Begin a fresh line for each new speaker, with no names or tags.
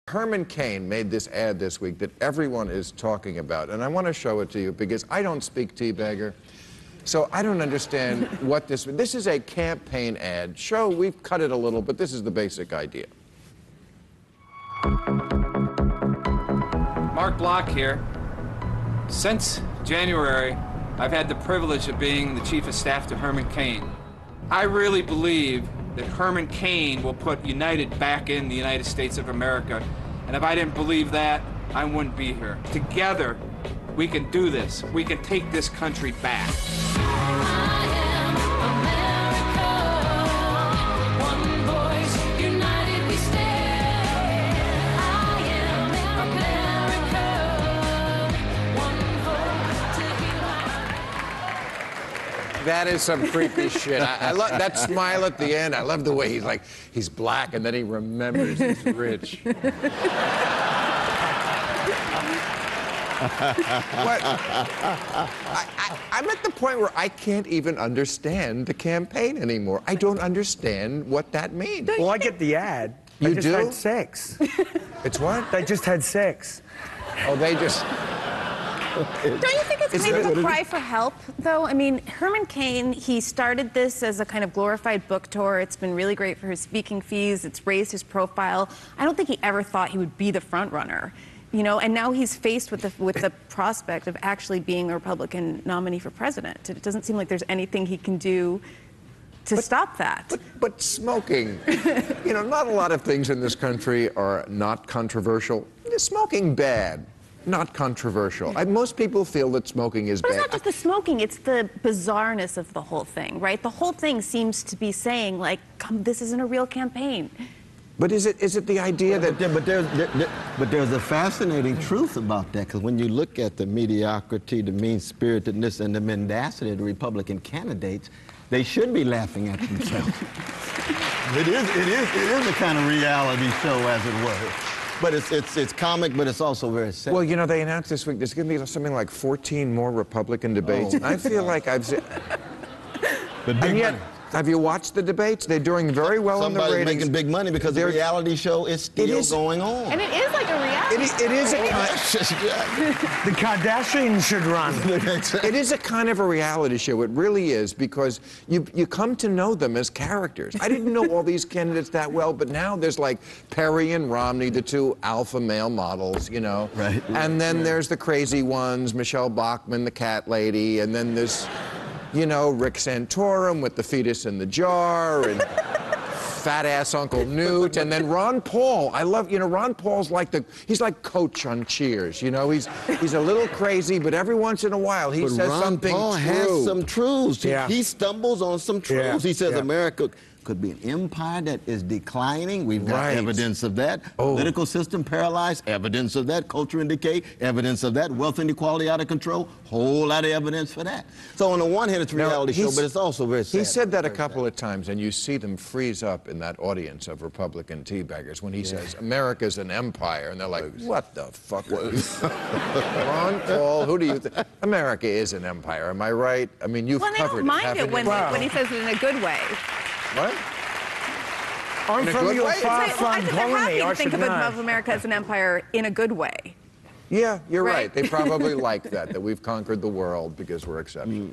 Herman Cain made this ad this week that everyone is talking about, and I want to show it to you because I don't speak teabagger, so I don't understand what this is a campaign ad. We've cut it a little, but this is the basic idea.
Mark Block here. Since January, I've had the privilege of being the Chief of Staff to Herman Cain. I really believe that Herman Cain will put United back in the United States of America. And if I didn't believe that, I wouldn't be here. Together, we can do this. We can take this country back.
I am America. One voice, united we stand. I am America. One vote to unite.
That is some creepy shit. I love that smile at the end. I love the way he's black and then he remembers he's rich. I'm at the point where I can't even understand the campaign anymore. I don't understand what that means.
Well, I get the ad.
You
they just had sex.
It's what?
They just had sex.
Oh, they just...
Don't you think it's kind of a cry for help, though? I mean, Herman Cain, he started this as a kind of glorified book tour. It's been really great for his speaking fees. It's raised his profile. I don't think he ever thought he would be the front runner, you know. And now he's faced with the prospect of actually being the Republican nominee for president. It doesn't seem like there's anything he can do to stop that.
But smoking, you know, not a lot of things in this country are not controversial. Smoking bad. Not controversial. Most people feel that smoking is bad.
But it's not just the smoking, it's the bizarreness of the whole thing, right? The whole thing seems to be saying, like, this isn't a real campaign.
But is it the idea that...
But there's a fascinating truth about that, because when you look at the mediocrity, the mean-spiritedness, and the mendacity of the Republican candidates, they should be laughing at themselves. It is a kind of reality show, as it were. But it's comic, but it's also very sad.
Well, you know, they announced this week there's going to be something like 14 more Republican debates. And I feel like I've seen... And yet, have you watched the debates? They're doing very well in the ratings.
Somebody's making big money because the reality show is still going on.
And it is like a reality
it is a kind...
The Kardashians should run.
It is a kind of a reality show. It really is, because you come to know them as characters. I didn't know all these candidates that well, but now there's like Perry and Romney, the two alpha male models, you know.
Right.
And then there's the crazy ones, Michelle Bachmann, the cat lady, and then there's, you know, Rick Santorum with the fetus in the jar, and fat-ass Uncle Newt, and then Ron Paul. I love, you know, Ron Paul's like he's like Coach on Cheers, you know? He's a little crazy, but every once in a while he says something true.
Ron Paul has some truths.
Yeah.
He stumbles on some truths.
Yeah.
He says
Yeah.
America could be an empire that is declining. We've got evidence of that. Political system paralyzed, evidence of that. Culture in decay, evidence of that. Wealth inequality out of control, whole lot of evidence for that. So on the one hand, it's a reality show, but it's also very sad.
He said that a couple of times, and you see them freeze up in that audience of Republican teabaggers when he says, America's an empire, and they're like, what the fuck are you? Ron Paul, who do you think? America is an empire, am I right? I mean, you've covered it.
Well, they don't mind it when he says it in a good way.
What?
I'm from your far-flung colony,
they're happy to think
should not.
of America as an empire in a good way.
Yeah, you're right. They probably like that we've conquered the world because we're exceptional.